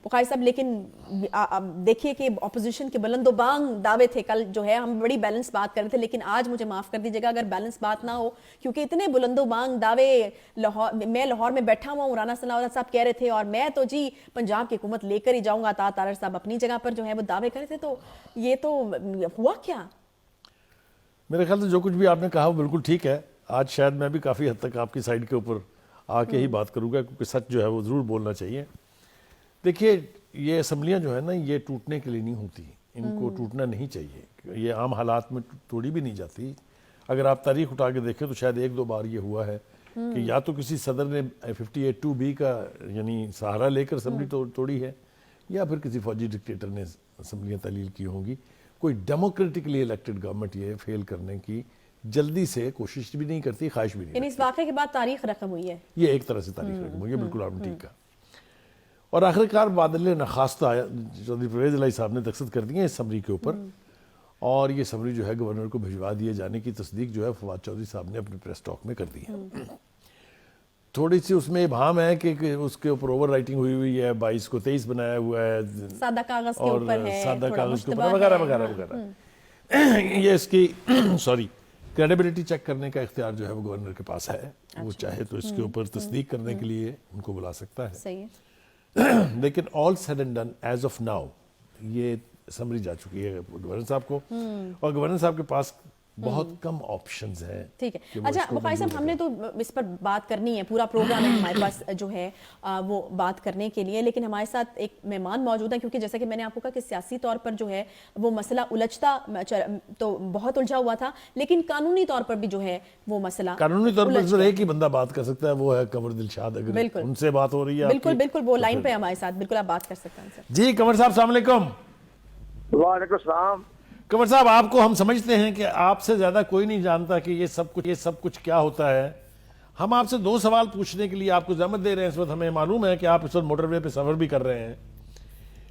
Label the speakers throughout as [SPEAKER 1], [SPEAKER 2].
[SPEAKER 1] بخاری صاحب لیکن دیکھیے کہ اپوزیشن کے بلند و بانگ دعوے تھے کل جو ہے، ہم بڑی بیلنس بات کر رہے تھے، لیکن آج مجھے معاف کر دیجیے گا اگر بیلنس بات نہ ہو، کیونکہ اتنے بلند و بانگ دعوے میں لاہور میں بیٹھا ہوا ہوں، رانا ثناء اللہ صاحب کہہ رہے تھے اور میں تو جی پنجاب کی حکومت لے کر ہی جاؤں گا، طارق صاحب اپنی جگہ پر جو ہے وہ دعوے کر رہے تھے، تو یہ تو ہوا کیا؟
[SPEAKER 2] میرے خیال سے جو کچھ بھی آپ نے کہا وہ بالکل ٹھیک ہے. آج شاید میں بھی کافی حد تک آپ کی سائڈ کے اوپر آ کے ہی بات کروں گا، کیونکہ سچ جو ہے وہ ضرور بولنا چاہیے. دیکھیے یہ اسمبلیاں جو ہے نا یہ ٹوٹنے کے لیے نہیں ہوتی، ان کو ٹوٹنا نہیں چاہیے، یہ عام حالات میں توڑی بھی نہیں جاتی. اگر آپ تاریخ اٹھا کے دیکھیں تو شاید 1-2 بار یہ ہوا ہے کہ یا تو کسی صدر نے 58(2)B کا یعنی سہارا لے کر اسمبلی توڑی ہے، یا پھر کسی فوجی ڈکٹیٹر نے اسمبلیاں تعلیل کی ہوں گی. کوئی ڈیموکریٹکلی الیکٹڈ گورنمنٹ یہ فیل کرنے کی جلدی سے کوشش بھی نہیں کرتی، خواہش بھی نہیں
[SPEAKER 1] یعنی اس واقعے کے بعد تاریخ رقم ہوئی ہے،
[SPEAKER 2] یہ ایک طرح سے تاریخ رقم ہوئی ہے. بالکل آپ نے ٹھیک کہا. اور آخرکار بادل نخواستہ چودھری پرویز الہی صاحب نے دستخط کر دیے اس سمری کے اوپر، اور یہ سمری جو ہے گورنر کو بھجوا دیے جانے کی تصدیق جو ہے فواد چودھری صاحب نے اپنے پریس ٹاک میں کر دی ہے. تھوڑی سی اس میں ابہام ہے کہ اس کے اوپر اوور رائٹنگ ہوئی ہے، 22 کو 23 بنایا ہوا ہے،
[SPEAKER 1] سادہ کاغذ کے اوپر ہے،
[SPEAKER 2] سادہ
[SPEAKER 1] تھوڑا
[SPEAKER 2] کاغذ کے
[SPEAKER 1] مشتبہ
[SPEAKER 2] اوپر وغیرہ
[SPEAKER 1] ہے.
[SPEAKER 2] وغیرہ وغیرہ. یہ اس کی کریڈیبلٹی چیک کرنے کا اختیار جو ہے وہ گورنر کے پاس ہے، وہ چاہے تو اس کے اوپر تصدیق کرنے کے لیے ان کو بلا سکتا ہے.
[SPEAKER 1] صحیح ہے.
[SPEAKER 2] لیکن all said and done as of now یہ سمری جا چکی ہے گورنر صاحب کو، اور گورنر صاحب کے پاس بہت کم آپشنز ہیں.
[SPEAKER 1] ٹھیک ہے. اچھا بخاری صاحب ہم نے تو اس پر بات کرنی ہے، پورا پروگرام ہے ہمارے پاس جو ہے وہ بات کرنے کے لیے، لیکن ہمارے ساتھ ایک مہمان موجود ہیں، کیونکہ جیسا کہ میں نے آپ کو کہا کہ سیاسی طور پر جو ہے وہ مسئلہ الجھتا تو بہت الجھا ہوا تھا، لیکن قانونی طور پر بھی جو ہے وہ مسئلہ
[SPEAKER 2] قانونی طور پر صرف ایک ہی بندہ بات کر سکتا ہے، وہ ہے قمر دلشاد. اگر ان سے بات ہو رہی ہے
[SPEAKER 1] بالکل بالکل وہ لائن پہ ہمارے ساتھ، بالکل آپ بات کر سکتے ہیں.
[SPEAKER 2] جی قمر صاحب السلام علیکم.
[SPEAKER 3] وعلیکم السلام.
[SPEAKER 2] قمر صاحب آپ کو ہم سمجھتے ہیں کہ آپ سے زیادہ کوئی نہیں جانتا کہ یہ سب کچھ کیا ہوتا ہے. ہم آپ سے 2 سوال پوچھنے کے لیے آپ کو زحمت دے رہے ہیں. اس وقت ہمیں معلوم ہے کہ آپ اس وقت موٹر وے پہ سفر بھی کر رہے ہیں.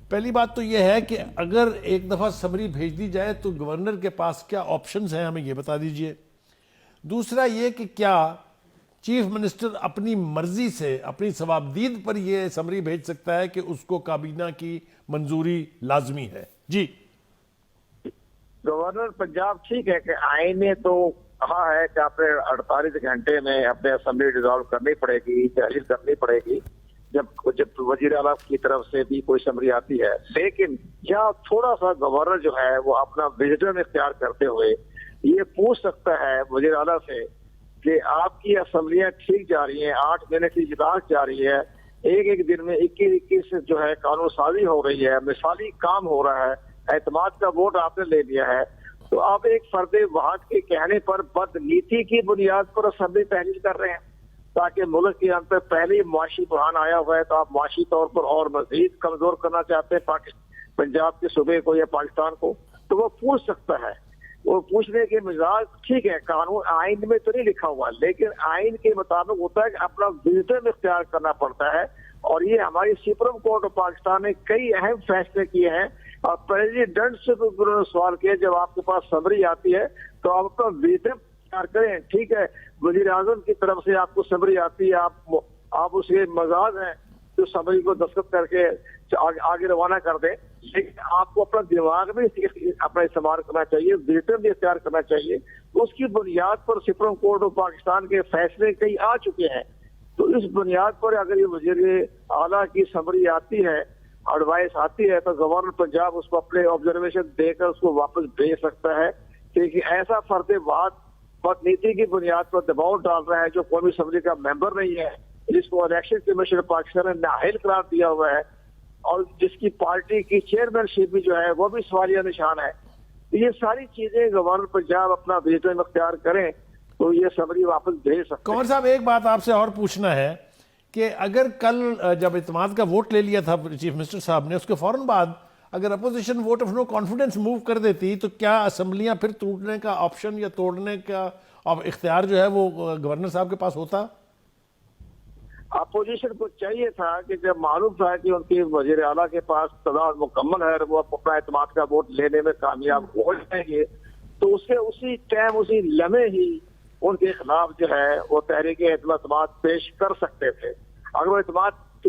[SPEAKER 2] پہلی بات تو یہ ہے کہ اگر ایک دفعہ سمری بھیج دی جائے تو گورنر کے پاس کیا آپشنز ہیں، ہمیں یہ بتا دیجئے. دوسرا یہ کہ کیا چیف منسٹر اپنی مرضی سے اپنی ثوابدید پر یہ سمری بھیج سکتا ہے کہ اس کو کابینہ کی منظوری لازمی ہے. جی
[SPEAKER 3] گورنر پنجاب ٹھیک ہے کہ آئین نے تو کہا ہے کہ آپ نے 48 گھنٹے میں اپنے اسمبلی ڈیزالو کرنی پڑے گی، تحریر کرنی پڑے گی جب وزیر اعلیٰ کی طرف سے بھی کوئی سمری آتی ہے. لیکن یہاں تھوڑا سا گورنر جو ہے وہ اپنا وزڈم اختیار کرتے ہوئے یہ پوچھ سکتا ہے وزیر اعلیٰ سے کہ آپ کی اسمبلیاں ٹھیک جا رہی ہیں، 8 مہینے کی اجلاس جاری ہے، ایک دن میں 21 جو ہے قانون سازی ہو رہی ہے، مثالی کام ہو رہا ہے، اعتماد کا ووٹ آپ نے لے لیا ہے، تو آپ ایک فرد واحد کے کہنے پر بدنیتی کی بنیاد پر اسمبلی تحلیل کر رہے ہیں تاکہ ملک کے اندر پہلی معاشی بحران آیا ہوا ہے تو آپ معاشی طور پر اور مزید کمزور کرنا چاہتے ہیں پنجاب کے صوبے کو یا پاکستان کو. تو وہ پوچھ سکتا ہے. وہ پوچھنے کے مزاج ٹھیک ہے، قانون آئین میں تو نہیں لکھا ہوا، لیکن آئین کے مطابق ہوتا ہے کہ اپنا وزڈم اختیار کرنا پڑتا ہے. اور یہ ہماری سپریم کورٹ آف پاکستان نے کئی اہم فیصلے کیے ہیں. اور پریزیڈنٹ سے انہوں نے سوال کیا جب آپ کے پاس سمری آتی ہے تو آپ اپنا وزڈم اختیار کریں. ٹھیک ہے، وزیر اعظم کی طرف سے آپ کو سمری آتی ہے، آپ اس کے مزاج ہیں جو سمری کو دستخط کر کے آگے روانہ کر دیں، لیکن آپ کو اپنا دماغ بھی اپنا استعمال کرنا چاہیے، وزڈم بھی اختیار کرنا چاہیے. اس کی بنیاد پر سپریم کورٹ آف پاکستان کے فیصلے کئی آ چکے ہیں. تو اس بنیاد پر اگر یہ وزیر اعلیٰ کی سمری آتی ہے، ایڈوائس آتی ہے، تو گورنر پنجاب اس کو اپنے آبزرویشن دے کر اس کو واپس بھیج سکتا ہے. کیونکہ ایسا فرد واحد بدنیتی کی بنیاد پر دباؤ ڈال رہا ہے جو قومی اسمبلی کا ممبر نہیں ہے، جس کو الیکشن کمیشن پاکستان نے نااہل قرار دیا ہوا ہے، اور جس کی پارٹی کی چیئرمین شپ بھی جو ہے وہ بھی سوالیہ نشان ہے. یہ ساری چیزیں گورنر پنجاب اپنا وزڈم اختیار کریں تو یہ سمری واپس بھیج سکتے ہیں.
[SPEAKER 2] قمر صاحب ایک بات آپ سے اور پوچھنا ہے کہ اگر کل جب اعتماد کا ووٹ لے لیا تھا چیف منسٹر صاحب نے، اس کے فوراً بعد اگر opposition vote of no confidence move کر دیتی تو کیا اسمبلیاں پھر ٹوٹنے کا آپشن یا توڑنے کا اختیار جو ہے وہ گورنر صاحب کے پاس ہوتا؟
[SPEAKER 3] اپوزیشن کو چاہیے تھا کہ جب معلوم تھا کہ ان کی وزیر اعلیٰ کے پاس تعداد مکمل ہے اور وہ اپنا اعتماد کا ووٹ لینے میں کامیاب ہو جائیں گے، تو اس کے اسی ٹائم اسی لمحے ہی ان کے خلاف جو ہے وہ تحریک اعتماد پیش کر سکتے تھے. اگر وہ اعتماد